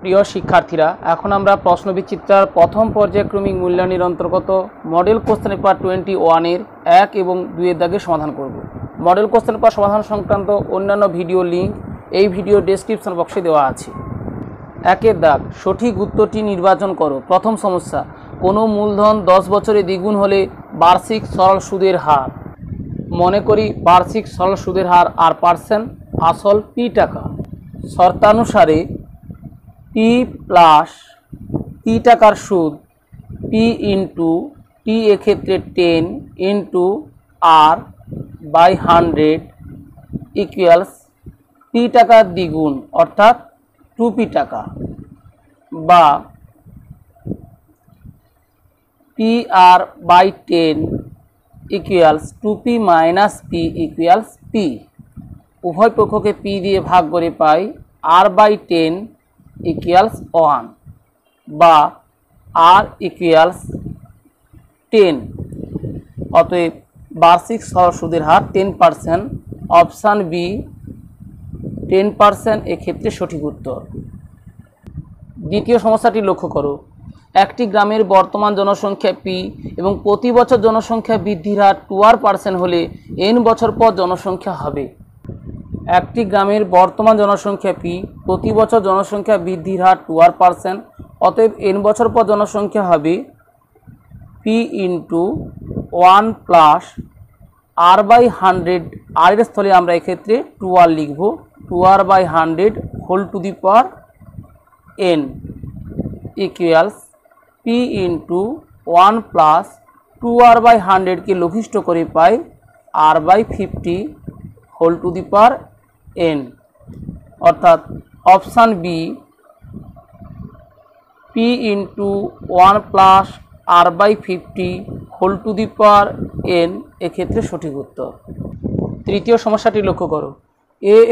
প্রিয় শিক্ষার্থীরা, এখন আমরা প্রশ্নবিচিত্রার প্রথম পর্যায়ক্রমিক মূল্যায়নের অন্তর্গত মডেল কোশ্চেন পেপার 21 এর 1 এবং 2 এর দাগের সমাধান করব। মডেল কোশ্চেন পেপার সমাধান সংক্রান্ত অন্যান্য ভিডিও লিঙ্ক এই ভিডিও ডেসক্রিপশন বক্সে দেওয়া আছে। 1 এর দাগ, সঠিক উত্তরটি নির্বাচন করো। প্রথম সমস্যা, কোনো মূলধন 10 বছরে দ্বিগুণ হলে বার্ষিক সরল সুদের হার। মনে করি বার্ষিক সরল সুদের হার R%, আসল P টাকা। শর্তানুসারে P প্লাস P টাকার সুদ P ইন্টু T এক্ষেত্রে 10 ইন্টু R/100 ইকুয়ালস P টাকার দ্বিগুণ অর্থাৎ 2P টাকা, বা PR/10 equals 2P minus P equals P। উভয় পক্ষকে P দিয়ে ভাগ করে পাই R/10 ইকুয়ালস 1, বা R ইকুয়ালস 10। অতএব বার্ষিক সরল সুদের হার 10%। অপশান বি 10% এক্ষেত্রে সঠিক উত্তর। দ্বিতীয় সমস্যাটি লক্ষ্য করো। একটি গ্রামের বর্তমান জনসংখ্যা P এবং প্রতি বছর জনসংখ্যা বৃদ্ধির হার 2% হলে n বছর পর জনসংখ্যা হবে। একটি গ্রামের বর্তমান জনসংখ্যা P, প্রতি বছর জনসংখ্যা বৃদ্ধির হার 2%, অতএব n বছর পর জনসংখ্যা হবে P into 1 plus R/100। R এর স্থলে আমরা এক্ষেত্রে 2R লিখব, 2R/100 whole to the power n equals P into 1 plus 2R/100কে লঘিষ্ঠ করে পাই R/50 whole to the power n। অর্থাৎ option B P into 1 plus R/50 whole to the power n এক্ষেত্রে সঠিক উত্তর। তৃতীয় সমস্যাটি লক্ষ্য করো।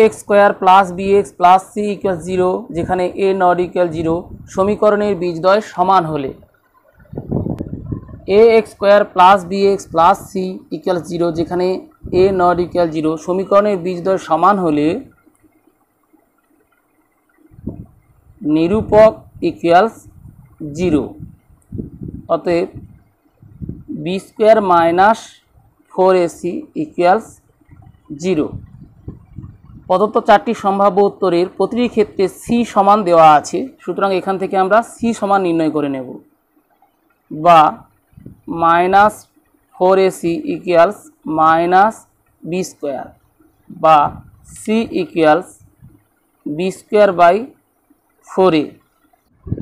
ax² plus bx plus c equal 0 যেখানে a নট ইকুয়াল 0 সমীকরণের বীজদ্বয় সমান হলে। ax² plus bx plus c equal 0 যেখানে a নট ইকুয়াল 0 সমীকরণের বীজদ্বয় সমান হলে নিরূপক ইকুয়ালস 0। অতএব b² মাইনাস 4ac ইকুয়ালস 0। প্রদত্ত 4টি সম্ভাব্য উত্তরের প্রতিটি ক্ষেত্রে c সমান দেওয়া আছে, সুতরাং এখান থেকে আমরা c সমান নির্ণয় করে নেব, বা minus 4ac equals minus b², বা c ইকুয়ালস b²/4a।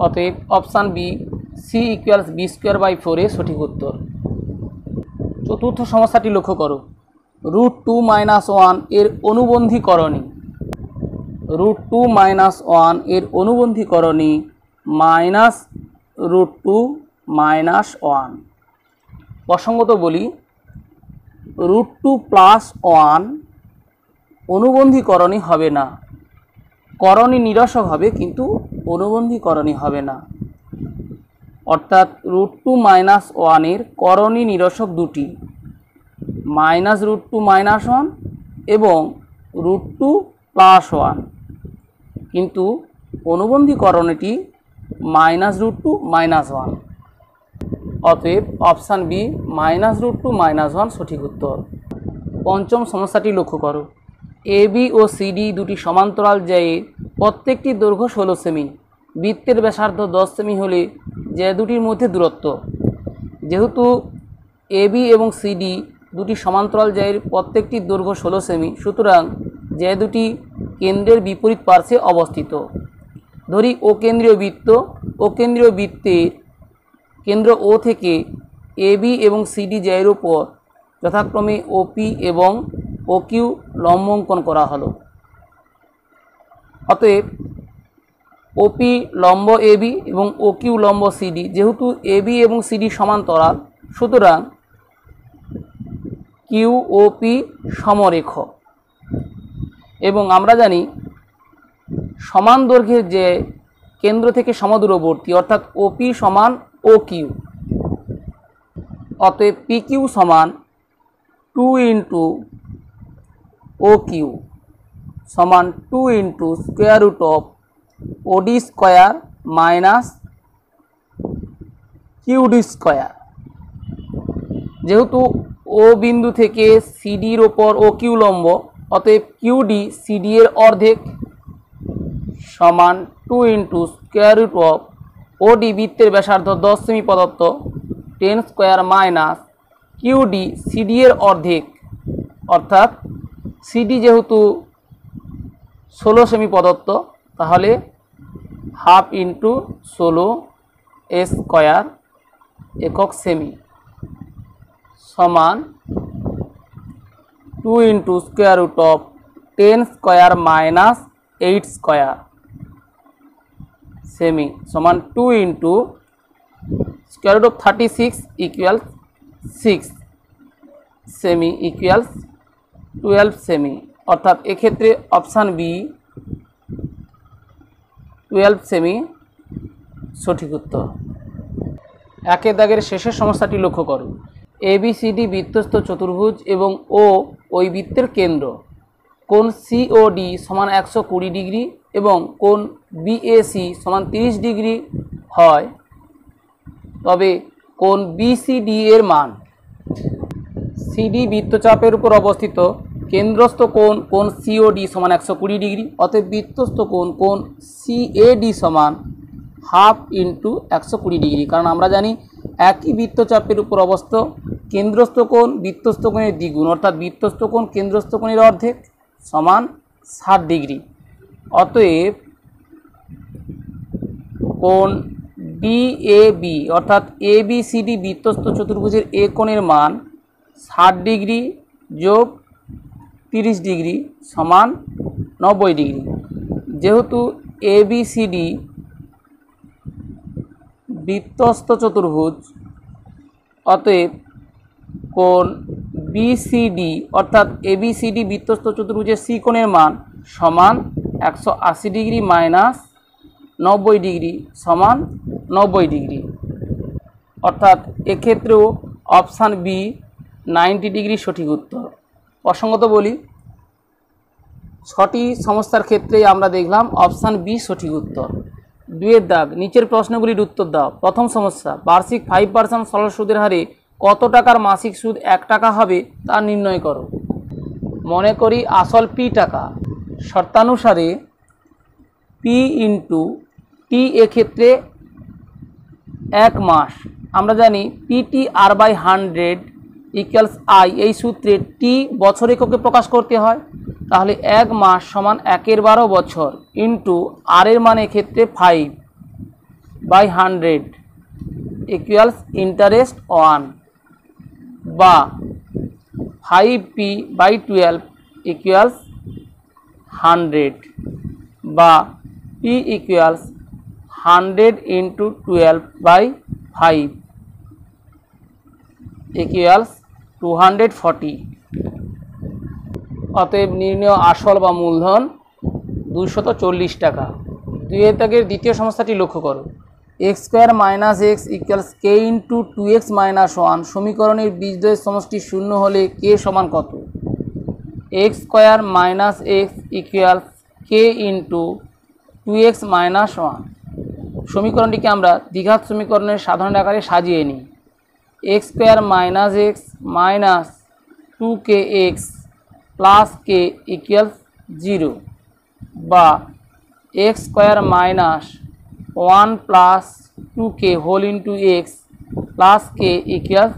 অতএব option B c equals b²/4a সঠিক উত্তর। চতুর্থ সমস্যাটি লক্ষ্য করো। √2-1 এর অনুবন্ধীকরণী। √2-1 এর অনুবন্ধীকরণী মাইনাস √2-1। প্রসঙ্গত বলি, √2+1 অনুবন্ধীকরণী হবে না, করণী নিরসক হবে, কিন্তু অনুবন্ধীকরণী হবে না। অর্থাৎ √2-1 এর করণী নিরসক দুটি, মাইনাস √2-1 এবং √2+1, কিন্তু অনুবন্ধীকরণটি মাইনাস √2-1। অতএব অপশান বি মাইনাস √2-1 সঠিক উত্তর। পঞ্চম সমস্যাটি লক্ষ্য করো। AB ও CD দুটি সমান্তরাল জ্যায়ে প্রত্যেকটি দৈর্ঘ্য 16 সেমি, বৃত্তের ব্যাসার্ধ 10 সেমি হলে জ্যা দুটির মধ্যে দূরত্ব। যেহেতু AB এবং CD দুটি সমান্তরাল জ্যায়ের প্রত্যেকটি দৈর্ঘ্য 16 সেমি, সুতরাং জ্যা দুটি কেন্দ্রের বিপরীত পার্শ্বে অবস্থিত। ধরি ও কেন্দ্রীয় বৃত্ত, ও কেন্দ্রীয় বৃত্তের কেন্দ্র O থেকে AB এবং CD জ্যায়ের উপর যথাক্রমে OP এবং OQ লম্ব অঙ্কন করা হলো। অতএব OP লম্ব AB এবং OQ লম্ব CD, যেহেতু AB এবং CD সমান্তরাল, সুতরাং QOP সমরেখ। এবং আমরা জানি সমান দৈর্ঘ্যের যে কেন্দ্র থেকে সমদূরবর্তী, অর্থাৎ OP সমান OQ। অতএব PQ সমান 2 ইন্টু OQ সমান 2 into square root of OD square minus QD square. যেহেতু ও বিন্দু থেকে সিডির ওপর ও কিউ লম্ব, অতএব কিউডি সিডি এর অর্ধেক সমান 2 ইন্টু স্কোয়ার রুট অফ ওডি বৃত্তের ব্যাসার্ধ 10 সেমি প্রদত্ত 10 স্কোয়ার মাইনাস কিউডি সিডি এর অর্ধেক, অর্থাৎ সিডি যেহেতু 16 সেমি প্রদত্ত তাহলে হাফ ইন্টু 16 স্কোয়ার একক সেমি সমান 2 into square root of 10 square minus 8 square সেমি সমান 2 into square root of 36 equal 6 সেমি ইকুয়ালস 12 সেমি। অর্থাৎ এক্ষেত্রে অপশান বি 12 সেমি সঠিক উত্তর। একের দাগের শেষের সমস্যাটি লক্ষ্য করো। এবিসিডি বৃত্তস্থ চতুর্ভুজ এবং ও ওই বৃত্তের কেন্দ্র। কোণ সিওডি সমান 120 ডিগ্রি এবং কোণ বিএসি সমান 30 ডিগ্রি হয়, তবে কোণ বিসিডি এর মান। সিডি বৃত্তচাপের উপর অবস্থিত, কেন্দ্রস্থ কোণ সিওডি সমান 120 ডিগ্রি, অতএব বৃত্তস্থ কোণ সিএডি সমান হাফ ইন্টু 120 ডিগ্রি। কারণ আমরা জানি একই বৃত্তচাপের উপর অবস্থিত কেন্দ্রস্থ কোণ বৃত্তস্থ কোণের দ্বিগুণ, অর্থাৎ বৃত্তস্থ কোণ কেন্দ্রস্থ কোণের অর্ধেক সমান 60 ডিগ্রি। অতএব কোণ ডিএবি অর্থাৎ এবিসিডি বৃত্তস্থ চতুর্ভুজের এ কোণের মান 60 ডিগ্রি যোগ 30 ডিগ্রি সমান 90 ডিগ্রি। যেহেতু এবিসিডি বৃত্তস্থ চতুর্ভুজ, অতএব কোণ বিসিডি অর্থাৎ এবিসিডি বৃত্তস্থ চতুর্ভুজের সি কোণের মান সমান 180 ডিগ্রি মাইনাস 90 ডিগ্রি সমান 90 ডিগ্রি। অর্থাৎ এক্ষেত্রেও অপশান বি 90 ডিগ্রি সঠিক উত্তর। প্রসঙ্গত বলি, 6টি সমস্যার ক্ষেত্রেই আমরা দেখলাম অপশান বি সঠিক উত্তর। 2 দাগ, নিচের প্রশ্নগুলির উত্তর দাও। প্রথম সমস্যা, বার্ষিক 5% সরল সুদের হারে কত টাকার মাসিক সুদ 1 টাকা হবে তা নির্ণয় করো। মনে করি আসল পি টাকা, শর্তানুসারে পি ইন্টু টি এক্ষেত্রে 1 মাস। আমরা জানি PT R by 100 equals I, এই সূত্রে টি বছর এককে প্রকাশ করতে হয়, তাহলে 1 মাস সমান 1/12 বছর ইন্টু আর এর মান এক্ষেত্রে 5 বাই 100 ইকুয়ালস ইন্টারেস্ট 1 বা 5p বাই 12 ইকুয়ালস 100 বা p equals 100 into 12 by 5 equals 240। অতএব নির্ণয় আসল বা মূলধন 240 টাকা। 2 দাগের দ্বিতীয় সমস্যাটি লক্ষ্য করো। X square minus x equals k into 2x minus 1 সমীকরণের বীজদ্বয়ের সমষ্টি শূন্য হলে কে সমান কত? X square minus x equals k into 2x minus 1। সমীকরণটিকে আমরা দ্বিঘাত সমীকরণের সাধারণ আকারে সাজিয়ে নিই। X square minus x minus 2kx plus k equals 0 বা x square minus 1 plus 2k whole into x plus k equals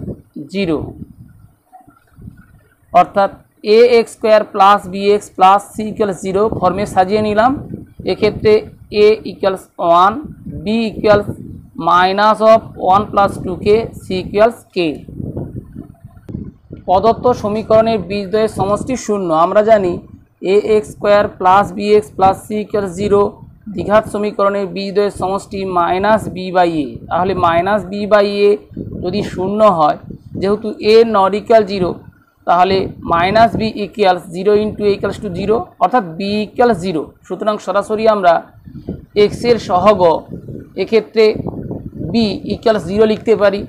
0, অর্থাৎ a x square plus b x plus c equals 0 ফর্মে সাজিয়ে নিলাম। এক্ষেত্রে a equals 1, b equals minus of 1 plus 2k, c equals k. প্রদত্ত সমীকরণের বীজদ্বয়ের সমষ্টি শূন্য। আমরা জানি a x square plus b x plus c equals 0, দ্বিঘাত সমীকরণের বীজদ্বয়ের সমষ্টি মাইনাস বি বাই এ। তাহলে মাইনাস বি বাই এ যদি শূন্য হয়, যেহেতু এ নট ইকুয়াল 0, তাহলে minus B equals 0 into A equals to 0, অর্থাৎ বি ইকুয়ালস 0। সুতরাং সরাসরি আমরা এক্সের সহগ এক্ষেত্রে বি ইকুয়ালস 0 লিখতে পারি,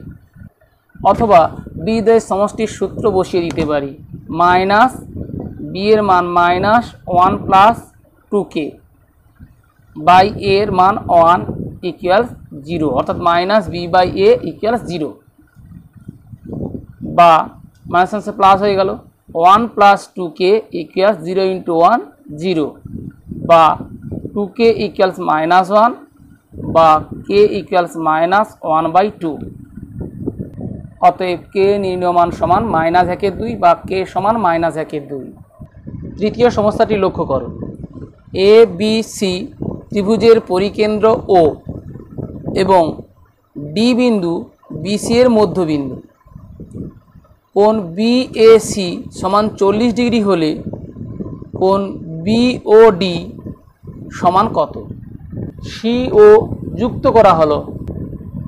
অথবা বীজদ্বয়ের সমষ্টির সূত্র বসিয়ে দিতে পারি। মাইনাস বি এর মান মাইনাস 1 প্লাস 2k বাই এ এর মান 1 ইকুয়ালস 0, অর্থাৎ minus B by A equals 0, বা মাইনাস প্লাস হয়ে গেল 1 প্লাস 2k ইকুয়ালস 0 ইন্টু 1 0, বা 2k ইকুয়ালস মাইনাস 1, বা k ইকুয়ালস মাইনাস 1 বাই 2। অতএব k নির্ণয়মান সমান মাইনাস 1/2 বা k সমান মাইনাস 1/2। তৃতীয় সমস্যাটি লক্ষ্য করো। এ বি সি ত্রিভুজের পরিকেন্দ্র ও এবং ডি বিন্দু বিসি এর মধ্যবিন্দু। কোণ বিএসি সমান 40 ডিগ্রি হলে কোণ বিওডি সমান কত? সি ও যুক্ত করা হলো।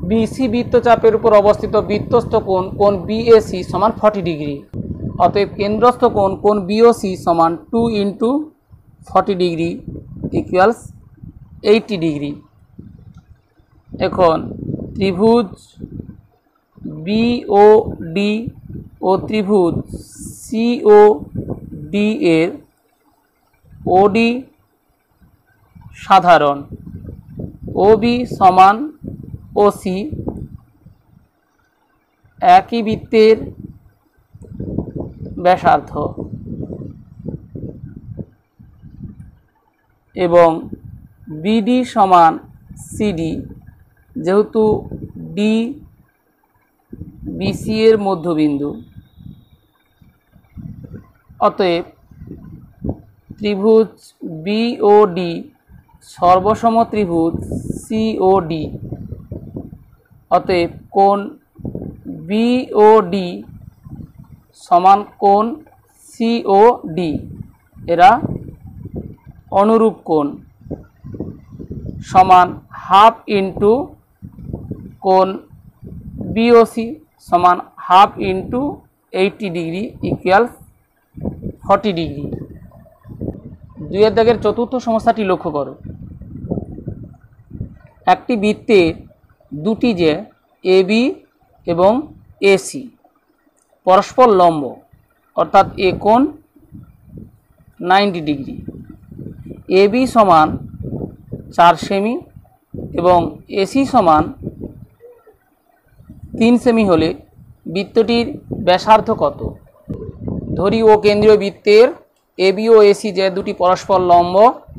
বিসি বৃত্তচাপের উপর অবস্থিত বৃত্তস্থ কোণ কোণ বিএসি সমান 40 ডিগ্রি। অতএব কেন্দ্রস্থ কোণ কোণ বিওসি সমান 2 ইন্টু 40 ডিগ্রি ইকুয়ালস 80 ডিগ্রি। এখন ত্রিভুজ বিওডি ও ত্রিভুজ সিওডি এর ওডি সাধারণ, ওবি সমান ওসি, একই বৃত্তের ব্যাসার্ধ, এবং বিডি সমান সিডি, যেহেতু ডি বিসি এর মধ্যবিন্দু। অতএব ত্রিভুজ বিওডি সর্বসম ত্রিভুজ সিওডি। অতএব কোণ বিওডি সমান কোণ সিওডি, এরা অনুরূপ কোণ, সমান হাফ ইন্টু কোণ বিওসি সমান half into 80 degree equals 40 degree. 2 দাগের চতুর্থ সমস্যাটি লক্ষ্য করো। একটি বৃত্তের দুটি যে এবি এবং এসি পরস্পর লম্ব, অর্থাৎ এ কোণ 90 ডিগ্রি। এবি সমান 4 সেমি এবং এসি সমান 3 সেমি হলে বৃত্তটির ব্যাসার্ধ কত? ধরি ও কেন্দ্রীয় বৃত্তের এবি ও এসি যে দুটি পরস্পর লম্ব,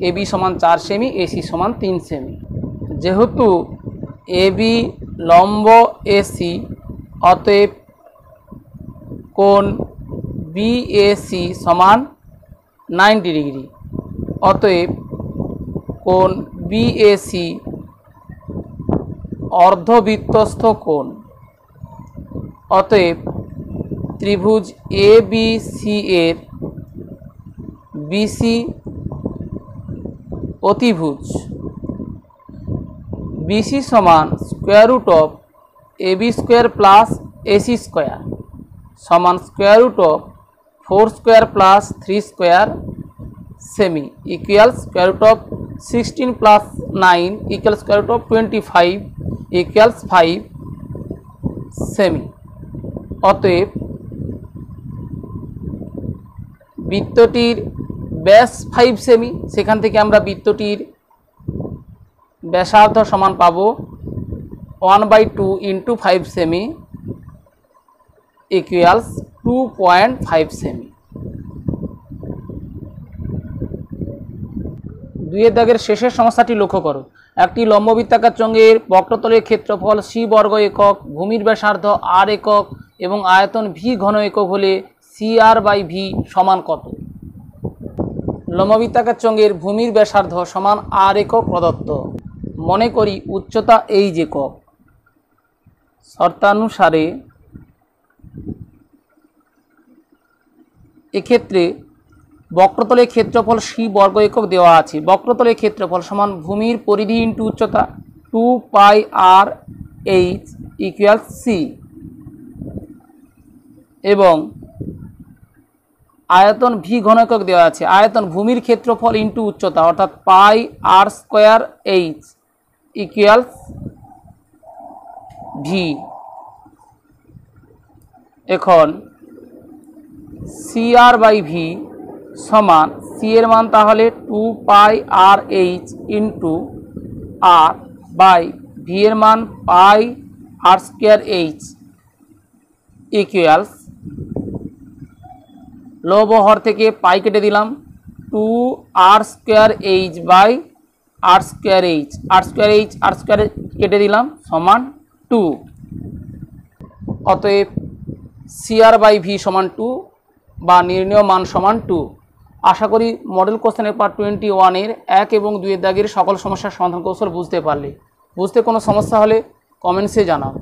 এবি সমান 4 সেমি, এসি সমান 3 সেমি। যেহেতু এবি লম্ব এসি, অতএব কোণ বিএসি সমান 90 ডিগ্রি। অতএব কোণ বিএসি অর্ধবৃত্তস্থ কোণ। অতএব ত্রিভুজ এবিসি এর বিসি অতিভুজ বিসি সমান square root of AB square plus AC square সমান square root of 4 square plus 3 square সেমি ইকুয়াল স্কোয়ার রুট অফ 16 প্লাস 9 equal square root of 25 equals 5 সেমি। অতএব বৃত্তটির ব্যাস 5 সেমি, সেখান থেকে আমরা বৃত্তটির ব্যাসার্ধ সমান পাব 1/2 ইন্টু 5 সেমি ইকুয়ালস 2.5 সেমি। 2 দাগের শেষের সমস্যাটি লক্ষ্য করো। একটি লম্ববৃত্তাকার চোঙের বক্রতলের ক্ষেত্রফল সি বর্গ একক, ভূমির ব্যাসার্ধ আর একক এবং আয়তন ভি ঘন একক হলে সি আর বাই ভি সমান কত? লম্ববৃত্তাকার চোঙের ভূমির ব্যাসার্ধ সমান আর একক প্রদত্ত। মনে করি উচ্চতা এইচ একক। শর্তানুসারে এক্ষেত্রে বক্রতলের ক্ষেত্রফল সি বর্গ একক দেওয়া আছে। বক্রতলের ক্ষেত্রফল সমান ভূমির পরিধি ইন্টু উচ্চতা 2 পাই আর এইচ ইকুয়াল সি, এবং আয়তন ভি ঘন একক দেওয়া আছে। আয়তন ভূমির ক্ষেত্রফল ইন্টু উচ্চতা অর্থাৎ পাই আর স্কোয়ার এইচ ইকুয়াল ভি। এখন সি আর বাই ভি সমান সি এর মান তাহলে 2πr/h into R by V এর মান πr² ইকুয়ালস লব হর থেকে পাই কেটে দিলাম 2r² বাই r² কেটে দিলাম সমান 2। অতএব সিআর বাই ভি সমান 2 বা নির্ণেয় মান সমান 2। আশা করি মডেল কোশ্চেনের পার্ট 21-এর 1 এবং 2 দাগের সকল সমস্যার সমাধান কৌশল বুঝতে পারলে। বুঝতে কোনো সমস্যা হলে কমেন্টসে জানাও।